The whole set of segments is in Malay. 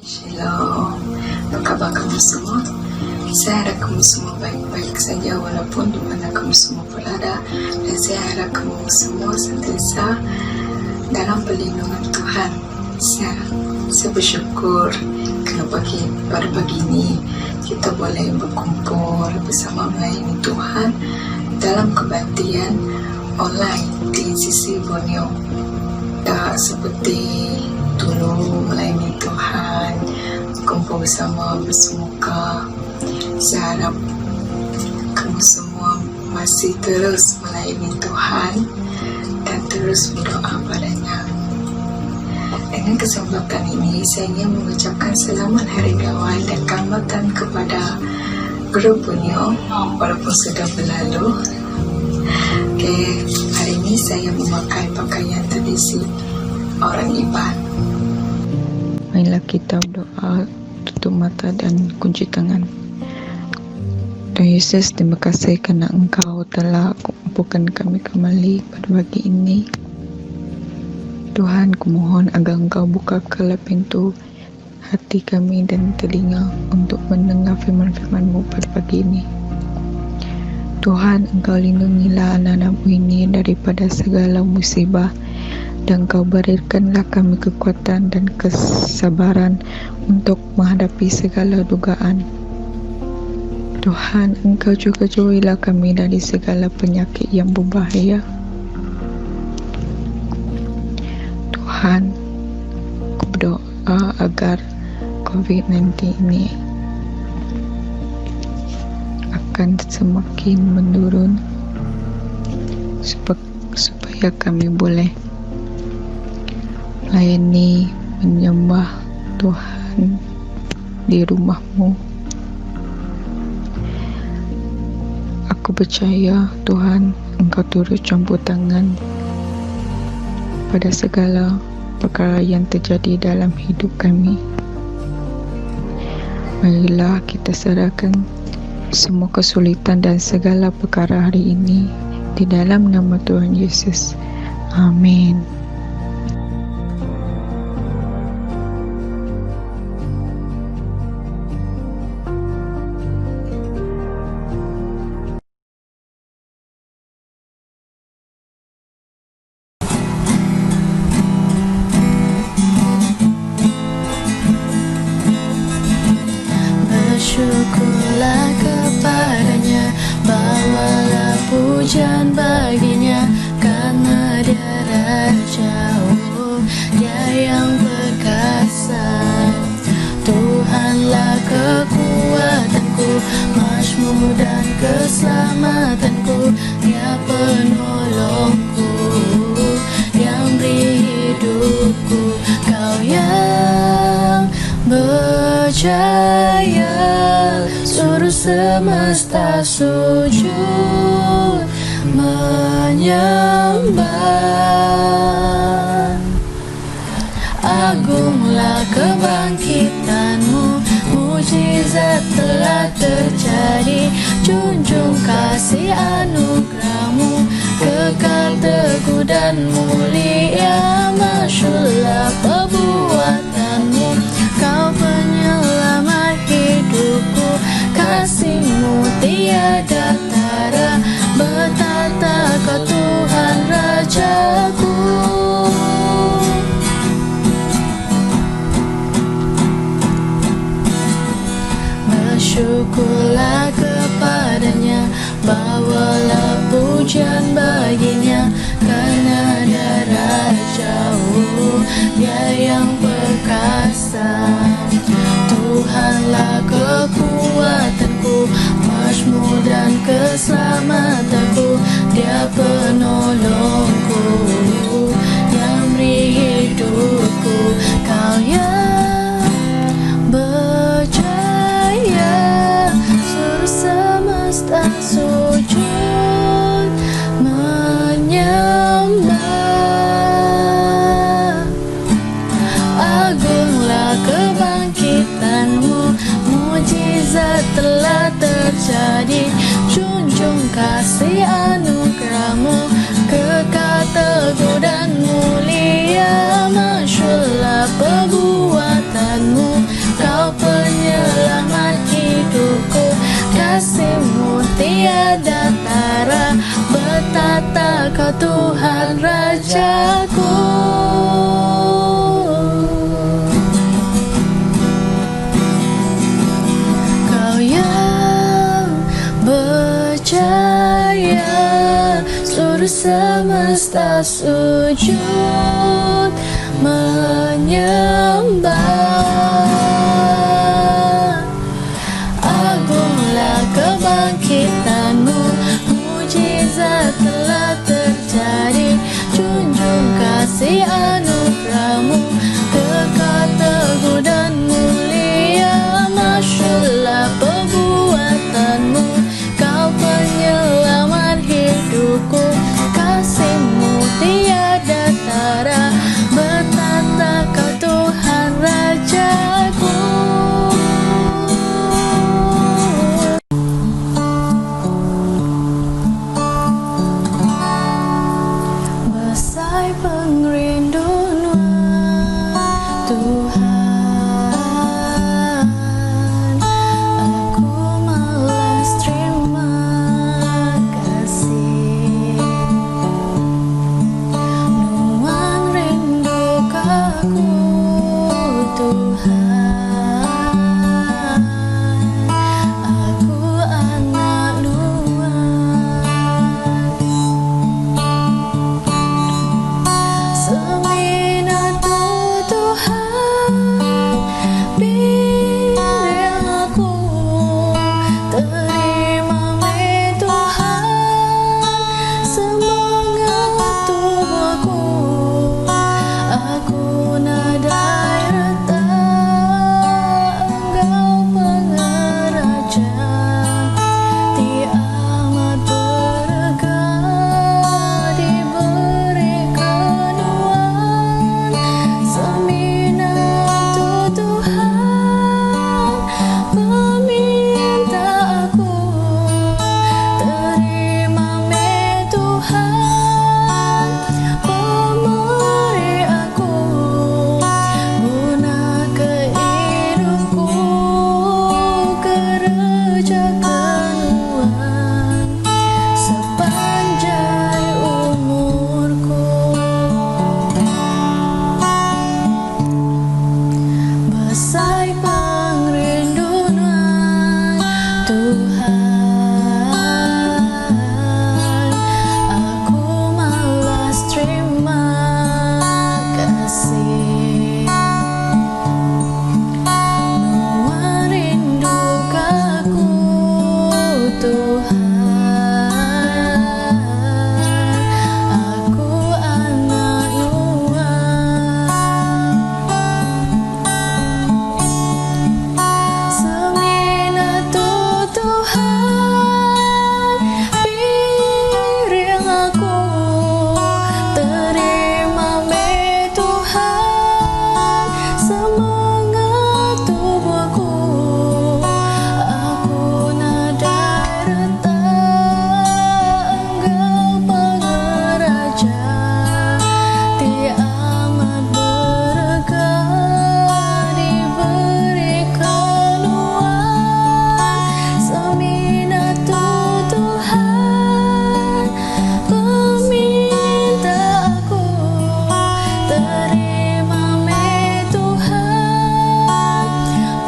Shalom, apa kabar kamu semua? Saya harap kamu semua baik-baik saja walaupun di mana kamu semua berada, dan saya harap kamu semua senantiasa dalam perlindungan Tuhan. Saya bersyukur karena pada pagi ini kita boleh berkumpul bersama melayani Tuhan dalam kebaktian online di sisi Borneo. Seperti dulu melayani Tuhan, kumpul bersama bersemuka. Saya harap kamu semua masih terus melayani Tuhan dan terus berdoa padanya. Dengan kesempatan ini, saya ingin mengucapkan selamat Hari Kawan dan kehormatan kepada grup Borneo walaupun sudah berlalu. Hari ini saya memakai pakaian tradisi orang Iban. Marilah kita berdoa, tutup mata dan kunci tangan. Tuhan Yesus, terima kasih kerana Engkau telah kumpulkan kami kembali pada pagi ini. Tuhan, kumohon agar Engkau bukakanlah pintu hati kami dan telinga untuk mendengar firman-firman-Mu pada pagi ini. Tuhan, Engkau lindungilah anak-anak-Mu ini daripada segala musibah, dan Engkau berikanlah kami kekuatan dan kesabaran untuk menghadapi segala dugaan. Tuhan, Engkau juga jauhilah kami dari segala penyakit yang berbahaya. Tuhan, aku berdoa agar COVID-19 ini akan semakin menurun supaya kami boleh melayani, menyembah Tuhan di rumah-Mu. Aku percaya Tuhan, Engkau turut campur tangan pada segala perkara yang terjadi dalam hidup kami. Marilah kita serahkan semua kesulitan dan segala perkara hari ini di dalam nama Tuhan Yesus. Amin. Bersyukurlah kepadanya, bawalah pujian baginya, karena Dia Raja, Dia yang perkasa. Tuhanlah kekuatanku, mazmur dan keselamatanku, Dia penolongku, yang beri hidupku. Kau yang berjaya, seluruh semesta sujud menyembah. Agunglah kebangkitan-Mu, mujizat telah terjadi. Junjung kasih anugerah-Mu, kekal teguh dan mulia. Masyurlah perbuatan-Mu, Kau penyelamat hidupku. Kasih-Mu tiada tara, bertata Kau Tuhan Rajaku. Bersyukurlah kepadanya, bawalah pujian baginya, karena Dia Raja, Dia yang perkasa. Tuhanlah kekuatanku, mazmur dan keselamatanku, Dia penolongku, yang beri hidupku. Kau yang berjaya, seluruh semesta sujud menyembah. Agunglah kebangkitan-Mu, mujizat telah terjadi. Junjung kasih anugerah-Mu, kekal teguh dan mulia. Masyurlah kasih-Mu tiada tara, betata Kau Tuhan Rajaku. Kau yang berjaya, seluruh semesta sujud menyembah. Agunglah kebangkitan-Mu, mujizat telah terjadi. Junjung kasih anugerah-Mu, kekal teguh dan mulia. Masyaallah perbuatan-Mu, Kau penyelamat hidupku. Kasih-Mu tiada tara, betata Kau Tuhan Rajaku. Besar pengerinduan Tuhan, aku malas terima kasih. Nuan rindu aku Tuhan, aku anak Nuan. Seminatu Tuhan, biar aku terima Tuhan. Semangat tubuhku, aku nadai reta. Engkau pengeraja, ti amat berkah, diberikan Tuhan. Seminatu Tuhan, meminta aku terima Tuhan. Pemberi aku guna kehidupku, kerjakan Tuhan sepanjang umurku. Besar pengerinduan Tuhan, aku malas terima kasih. Nuan rindu aku Tuhan, aku anak Nuan. Seminatu Tuhan, biar aku terima Tuhan. Semangat tubuhku, aku nadai reta. Engkau pengeraja, ti amat berkah, diberikan Tuhan. Seminatu Tuhan, meminta aku terima Tuhan.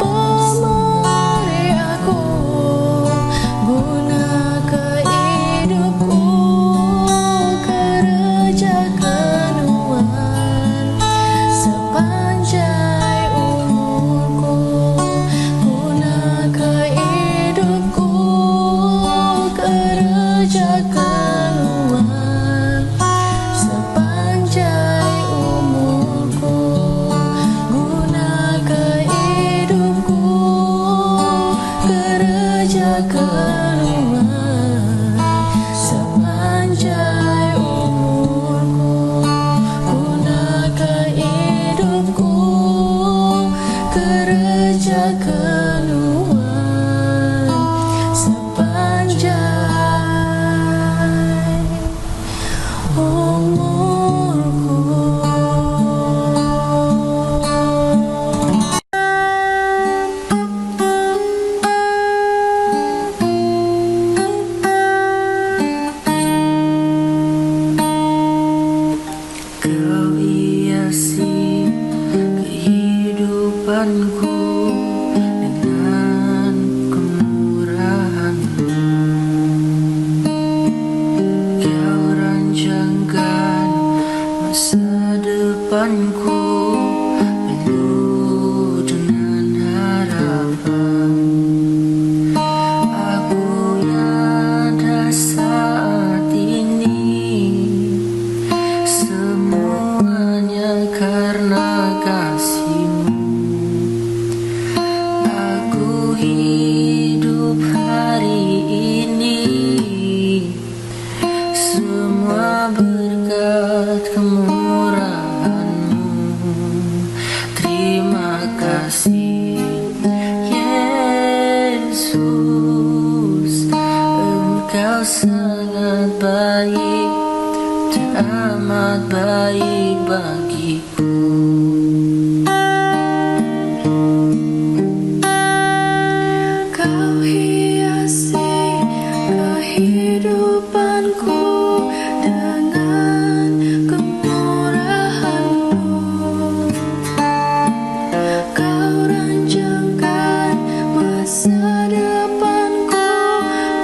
Pemberi aku guna kehidupku, kerjakan Tuhan sepanjang umurku. Guna kehidupku, kerjakan Tuhan sepanjang umurku. Guna kehidupku, kerjakan Tuhan sepanjang umurku. Guna kehidupku, kerjakan Tuhan sepanjang umurku. harapanku penuh dengan harapan. Aku yang ada saat ini semuanya karena kasih-Mu. Aku hidup hari ini semua berkat kemurahan-Mu. Terima kasih Yesus, Engkau sangat baik, teramat baik bagiku. Kau hiasi kehidupanku dengan kemurahan-Mu. Kau rancangkan masa depanku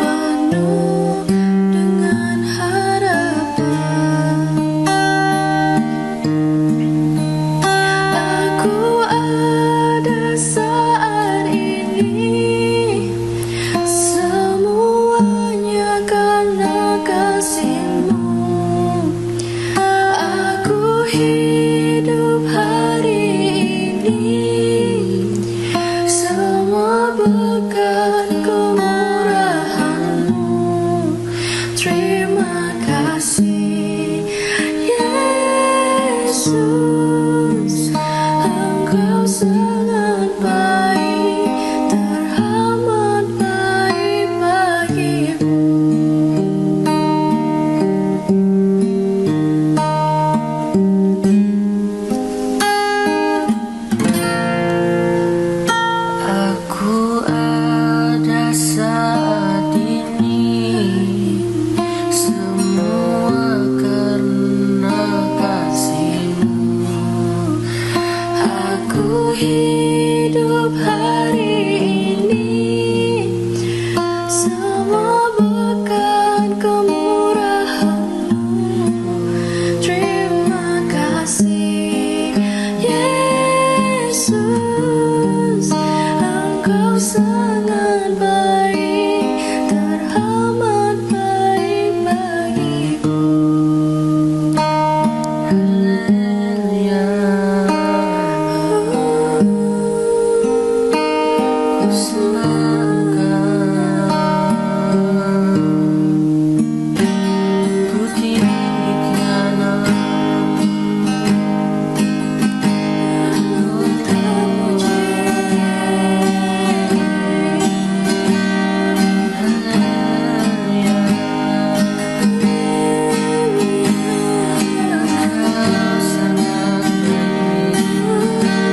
penuh dengan harapan. Aku ada saat ini semuanya karena kasih-Mu. Aku hidup hari ini semua berkat kemurahan-Mu. Terima kasih Yesus, Engkau sangat baik, teramat baik bagiku. Aku ada saat ini semua karena kasih-Mu. Aku hidup hari ini semua berkat kemurahan-Mu. Terima kasih Yesus, Engkau sangat baik, teramat baik bagiku. Haleluya. Ku sembahkan, ku tinggikan namamu, ku terpuji. Haleluya. Engkau sangat baik. Terima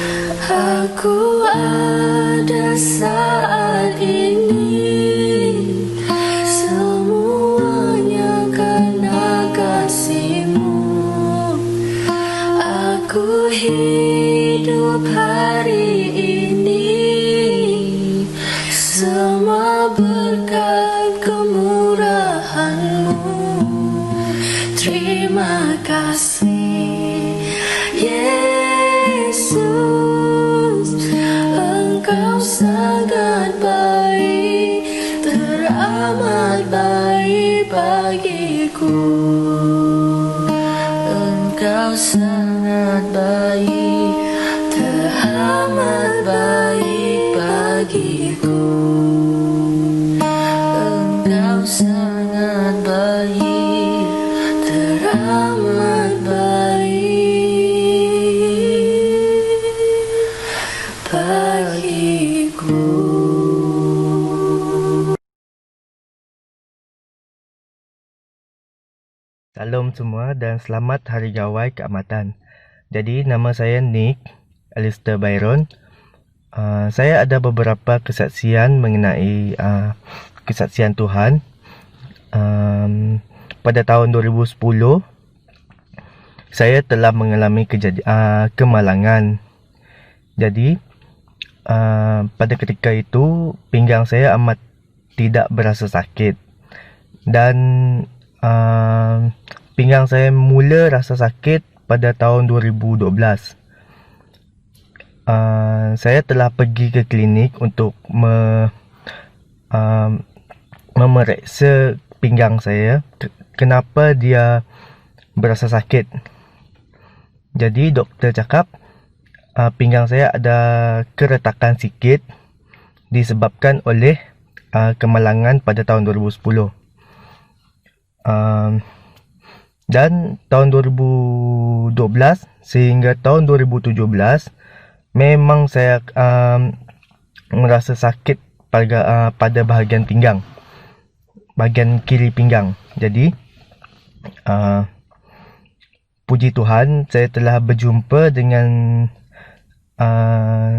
kasih. Aku ada saat ini semuanya karena kasih-Mu. Aku hidup hari ini semua berkat kemurahan-Mu. Terima kasih Yesus, Engkau sangat baik, teramat baik bagiku. Engkau sangat baik, teramat baik bagiku. Engkau sangat baik, teramat baik bagiku. Salam semua dan selamat Hari Gawai Keamatan. Jadi nama saya Nick Alistair Byron. Saya ada beberapa kesaksian mengenai kesaksian Tuhan. Pada tahun 2010 saya telah mengalami kemalangan. Jadi pada ketika itu pinggang saya amat tidak berasa sakit, dan pinggang saya mula rasa sakit pada tahun 2012. Saya telah pergi ke klinik untuk memeriksa pinggang saya, kenapa dia berasa sakit. Jadi doktor cakap pinggang saya ada keretakan sikit disebabkan oleh kemalangan pada tahun 2010. Dan tahun 2012 sehingga tahun 2017 memang saya merasa sakit pada bahagian pinggang, bahagian kiri pinggang. Jadi puji Tuhan, saya telah berjumpa dengan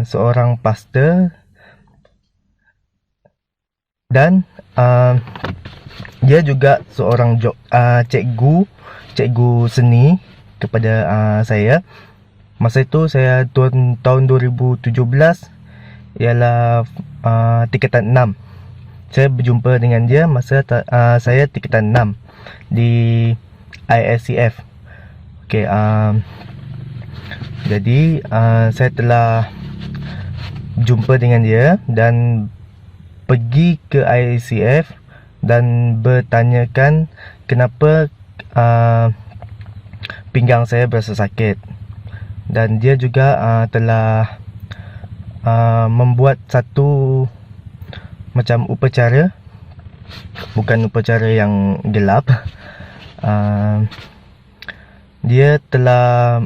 seorang pastor, dan dia juga seorang cikgu seni kepada saya. Masa itu saya tahun 2017 ialah tingkatan 6. Saya berjumpa dengan dia masa saya tingkatan 6 di ISCF. Okey, jadi saya telah jumpa dengan dia dan pergi ke ISCF dan bertanyakan kenapa pinggang saya berasa sakit. Dan dia juga telah membuat satu macam upacara, bukan upacara yang gelap. Dia telah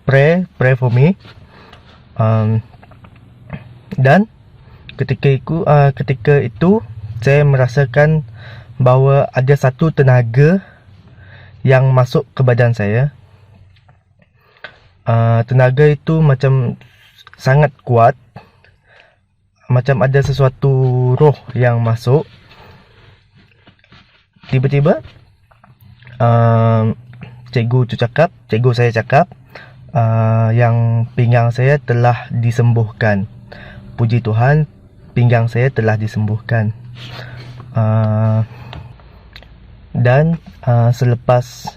pray for me, dan ketika itu saya merasakan bahawa ada satu tenaga yang masuk ke badan saya. Tenaga itu macam sangat kuat, macam ada sesuatu roh yang masuk. Tiba-tiba cikgu saya cakap yang pinggang saya telah disembuhkan. Puji Tuhan, pinggang saya telah disembuhkan. Dan selepas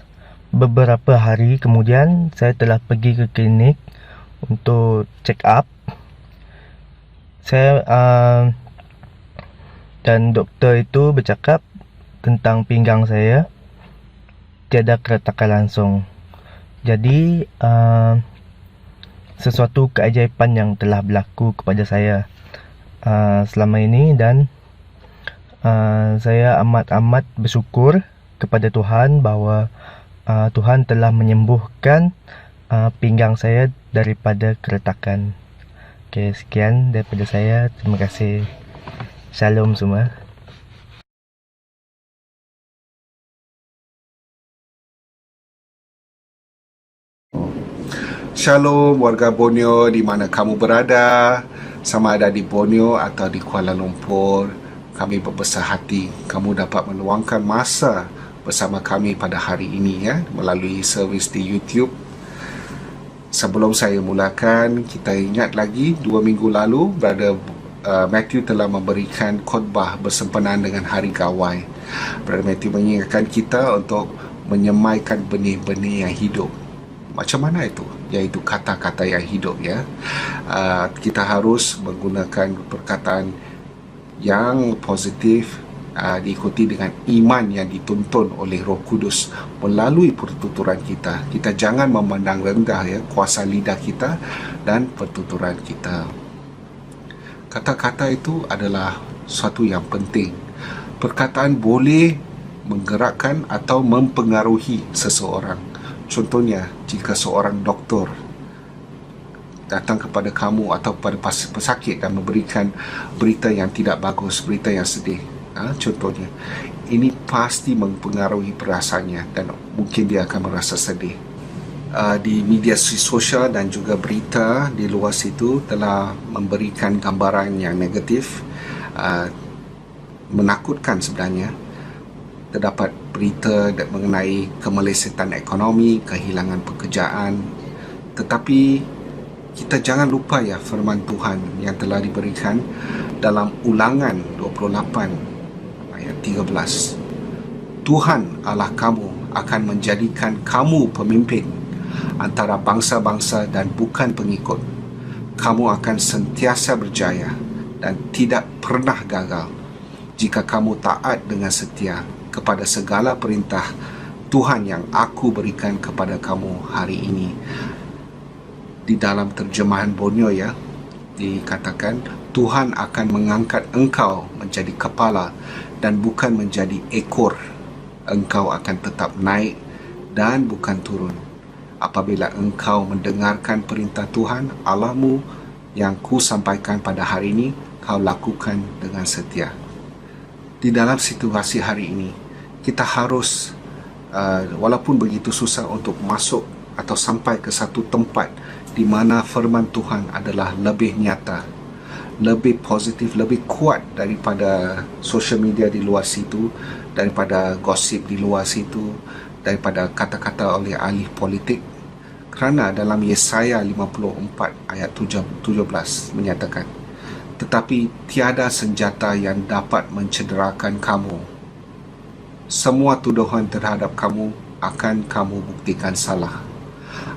beberapa hari kemudian, saya telah pergi ke klinik untuk check up. Dan doktor itu bercakap tentang pinggang saya tiada keretakan langsung. Jadi sesuatu keajaiban yang telah berlaku kepada saya selama ini, dan saya amat bersyukur kepada Tuhan bahawa Tuhan telah menyembuhkan pinggang saya daripada keretakan. Okey, sekian daripada saya. Terima kasih. Shalom semua. Shalom warga Borneo di mana kamu berada, sama ada di Borneo atau di Kuala Lumpur. Kami berbesar hati kamu dapat meluangkan masa bersama kami pada hari ini melalui servis di YouTube. Sebelum saya mulakan, kita ingat lagi 2 minggu lalu Brother Matthew telah memberikan khotbah bersempena dengan Hari Gawai. Brother Matthew mengingatkan kita untuk menyemaikan benih-benih yang hidup. Macam mana itu? Iaitu kata-kata yang hidup kita harus menggunakan perkataan yang positif, diikuti dengan iman yang dituntun oleh Roh Kudus melalui pertuturan kita. Kita jangan memandang rendah kuasa lidah kita dan pertuturan kita. Kata-kata itu adalah suatu yang penting. Perkataan boleh menggerakkan atau mempengaruhi seseorang. Contohnya, jika seorang doktor datang kepada kamu atau pada pesakit dan memberikan berita yang tidak bagus, berita yang sedih, contohnya, ini pasti mempengaruhi perasaannya dan mungkin dia akan merasa sedih. Di media sosial dan juga berita di luar situ telah memberikan gambaran yang negatif, menakutkan sebenarnya. Terdapat berita mengenai kemelesetan ekonomi, kehilangan pekerjaan. Tetapi kita jangan lupa ya firman Tuhan yang telah diberikan dalam Ulangan 28 ayat 13. Tuhan Allah kamu akan menjadikan kamu pemimpin antara bangsa-bangsa dan bukan pengikut. Kamu akan sentiasa berjaya dan tidak pernah gagal jika kamu taat dengan setia kepada segala perintah Tuhan yang aku berikan kepada kamu hari ini. Di dalam terjemahan Borneo ya, dikatakan Tuhan akan mengangkat engkau menjadi kepala dan bukan menjadi ekor. Engkau akan tetap naik dan bukan turun. Apabila engkau mendengarkan perintah Tuhan Allahmu yang ku sampaikan pada hari ini, kau lakukan dengan setia. Di dalam situasi hari ini, kita harus walaupun begitu susah untuk masuk atau sampai ke satu tempat di mana firman Tuhan adalah lebih nyata, lebih positif, lebih kuat daripada social media di luar situ, daripada gosip di luar situ, daripada kata-kata oleh ahli politik. Kerana dalam Yesaya 54 ayat 17 menyatakan, tetapi tiada senjata yang dapat mencederakan kamu. Semua tuduhan terhadap kamu akan kamu buktikan salah.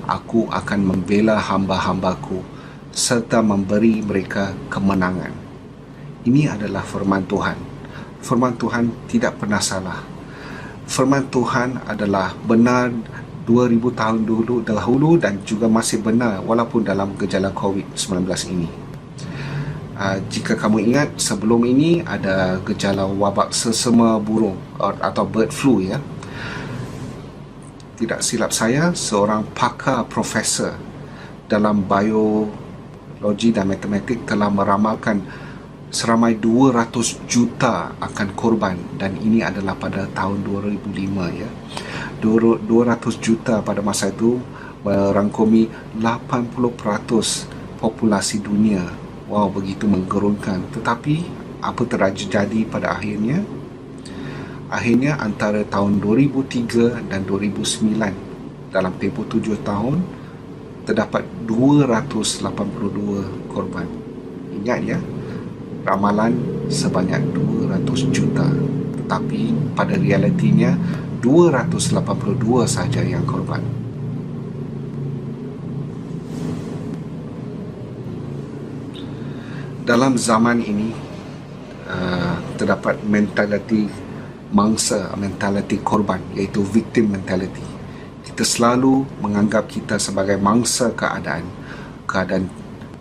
Aku akan membela hamba-hambaku serta memberi mereka kemenangan. Ini adalah firman Tuhan. Firman Tuhan tidak pernah salah. Firman Tuhan adalah benar 2000 tahun dahulu dan juga masih benar walaupun dalam gejala COVID-19 ini. Jika kamu ingat, sebelum ini ada gejala wabak sesama burung atau bird flu ya. Tidak silap saya, seorang pakar profesor dalam biologi dan matematik telah meramalkan seramai 200 juta akan korban, dan ini adalah pada tahun 2005 ya. 200 juta pada masa itu merangkumi 80% populasi dunia. Wow, begitu menggerunkan. Tetapi apa terjadi pada akhirnya? Akhirnya antara tahun 2003 dan 2009, dalam tempoh 7 tahun, terdapat 282 korban. Ingat ya, ramalan sebanyak 200 juta. Tetapi pada realitinya 282 saja yang korban. Dalam zaman ini terdapat mentaliti mangsa, mentaliti korban, iaitu victim mentality. Kita selalu menganggap kita sebagai mangsa keadaan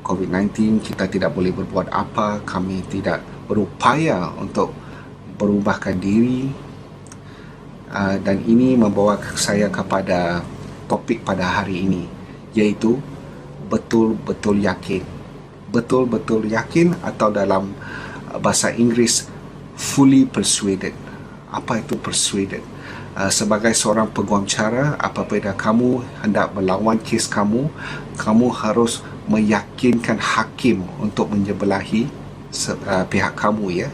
COVID-19. Kita tidak boleh berbuat apa, kami tidak berupaya untuk berubahkan diri, dan ini membawa saya kepada topik pada hari ini, iaitu betul-betul yakin. Betul-betul yakin, atau dalam bahasa Inggeris fully persuaded. Apa itu persuaded? Sebagai seorang peguam cara, apabila kamu hendak melawan kes kamu harus meyakinkan hakim untuk menjebelahi pihak kamu ya.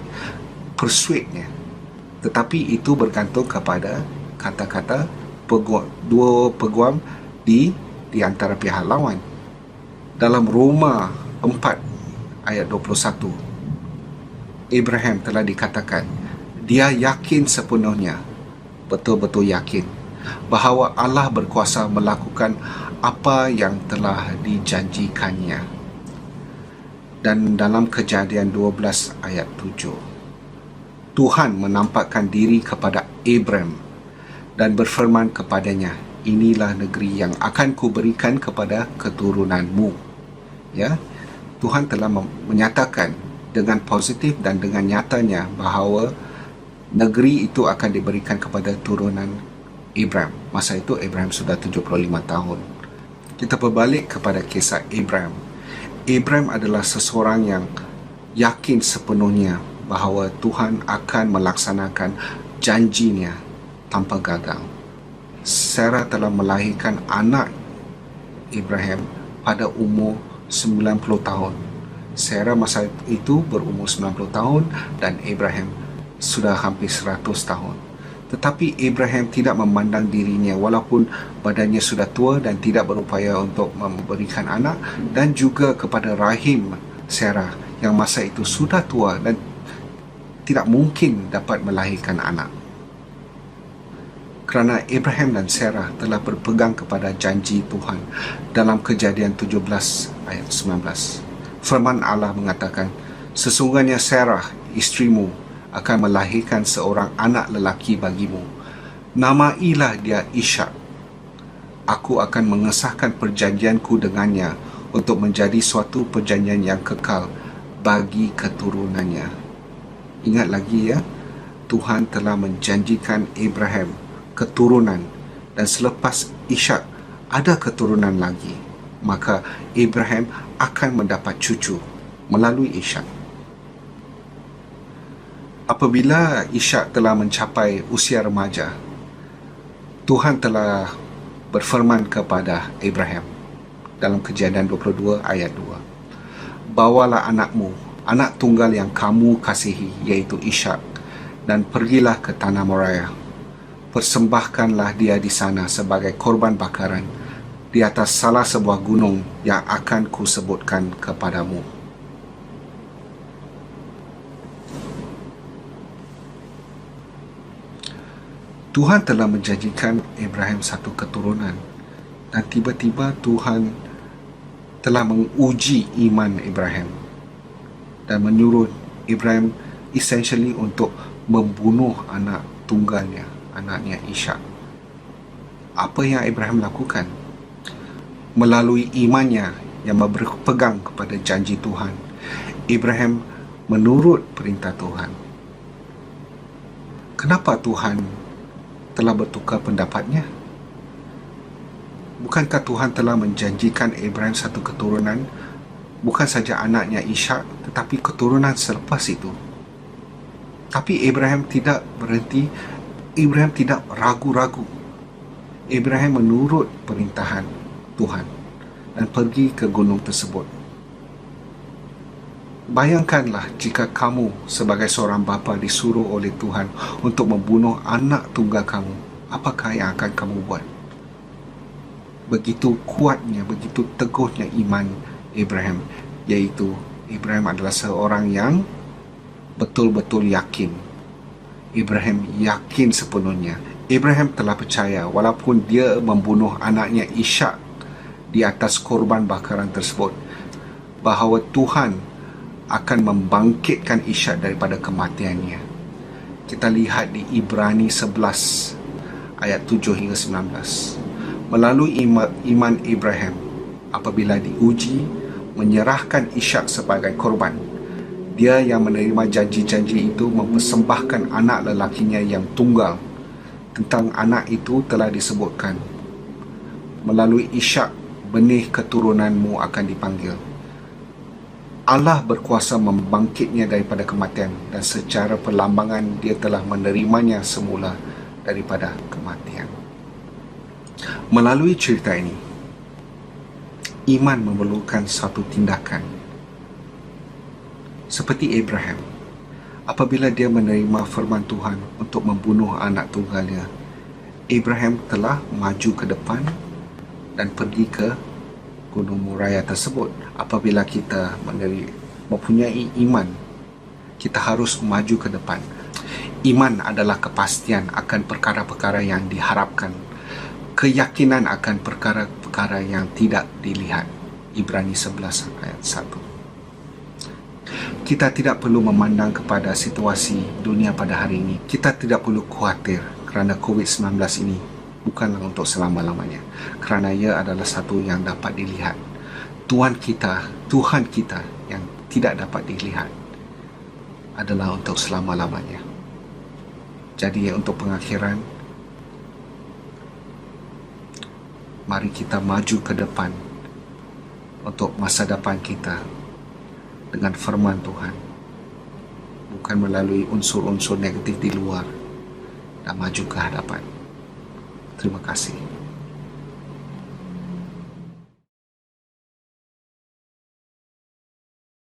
Persuade-nya. Tetapi itu bergantung kepada kata-kata dua peguam di antara pihak lawan. Dalam Roma 4 ayat 21, Abraham telah dikatakan dia yakin sepenuhnya, betul-betul yakin bahawa Allah berkuasa melakukan apa yang telah dijanjikannya. Dan dalam Kejadian 12 ayat 7, Tuhan menampakkan diri kepada Abraham dan berfirman kepadanya, inilah negeri yang akan kuberikan kepada keturunanmu. Ya, Tuhan telah menyatakan dengan positif dan dengan nyatanya bahawa negeri itu akan diberikan kepada turunan Abraham. Masa itu Abraham sudah 75 tahun. Kita berbalik kepada kisah Abraham. Abraham adalah seseorang yang yakin sepenuhnya bahawa Tuhan akan melaksanakan janjinya tanpa gagal. Sarah telah melahirkan anak Abraham pada umur 90 tahun. Sarah masa itu berumur 90 tahun dan Abraham sudah hampir 100 tahun. Tetapi Abraham tidak memandang dirinya walaupun badannya sudah tua dan tidak berupaya untuk memberikan anak, dan juga kepada rahim Sarah yang masa itu sudah tua dan tidak mungkin dapat melahirkan anak. Kerana Abraham dan Sarah telah berpegang kepada janji Tuhan dalam Kejadian 17 ayat 19. Firman Allah mengatakan, "Sesungguhnya Sarah, isterimu, akan melahirkan seorang anak lelaki bagimu. Namailah dia Ishak. Aku akan mengesahkan perjanjianku dengannya untuk menjadi suatu perjanjian yang kekal bagi keturunannya." Ingat lagi ya, Tuhan telah menjanjikan Abraham keturunan, dan selepas Ishak ada keturunan lagi, maka Abraham akan mendapat cucu melalui Ishak. Apabila Ishak telah mencapai usia remaja, Tuhan telah berfirman kepada Abraham dalam Kejadian 22 ayat 2, "Bawalah anakmu, anak tunggal yang kamu kasihi, yaitu Ishak, dan pergilah ke tanah Moriah. Persembahkanlah dia di sana sebagai korban bakaran di atas salah sebuah gunung yang akan kusebutkan kepadamu." Tuhan telah menjanjikan Abraham satu keturunan, dan tiba-tiba Tuhan telah menguji iman Abraham dan menyuruh Abraham essentially untuk membunuh anak tunggalnya, anaknya Ishak. Apa yang Abraham lakukan? Melalui imannya yang berpegang kepada janji Tuhan, Abraham menurut perintah Tuhan. Kenapa Tuhan telah bertukar pendapatnya? Bukankah Tuhan telah menjanjikan Abraham satu keturunan, bukan saja anaknya Ishak, tetapi keturunan selepas itu? Tapi Abraham tidak berhenti, Abraham tidak ragu-ragu. Abraham menurut perintahan Tuhan dan pergi ke gunung tersebut. Bayangkanlah jika kamu sebagai seorang bapa disuruh oleh Tuhan untuk membunuh anak tunggal kamu, apakah yang akan kamu buat? Begitu kuatnya, begitu teguhnya iman Abraham, iaitu Abraham adalah seorang yang betul-betul yakin. Abraham yakin sepenuhnya. Abraham telah percaya walaupun dia membunuh anaknya Ishak di atas korban bakaran tersebut, bahawa Tuhan akan membangkitkan Ishak daripada kematiannya. Kita lihat di Ibrani 11 ayat 7 hingga 19. Melalui iman Abraham, apabila diuji menyerahkan Ishak sebagai korban, dia yang menerima janji-janji itu mempersembahkan anak lelakinya yang tunggal. Tentang anak itu telah disebutkan, "Melalui Ishak benih keturunanmu akan dipanggil." Allah berkuasa membangkitnya daripada kematian, dan secara perlambangan dia telah menerimanya semula daripada kematian. Melalui cerita ini, iman memerlukan satu tindakan. Seperti Abraham, apabila dia menerima firman Tuhan untuk membunuh anak tunggalnya, Abraham telah maju ke depan dan pergi ke Gunung Moriah tersebut. Apabila kita mempunyai iman, kita harus maju ke depan. Iman adalah kepastian akan perkara-perkara yang diharapkan, keyakinan akan perkara-perkara yang tidak dilihat. Ibrani 11 ayat 1. Kita tidak perlu memandang kepada situasi dunia pada hari ini. Kita tidak perlu khawatir kerana COVID-19 ini bukanlah untuk selama-lamanya, kerana ia adalah satu yang dapat dilihat. Tuhan kita yang tidak dapat dilihat adalah untuk selama-lamanya. Jadi untuk pengakhiran, mari kita maju ke depan untuk masa depan kita dengan firman Tuhan, bukan melalui unsur-unsur negatif di luar, dan maju ke hadapan. Terima kasih.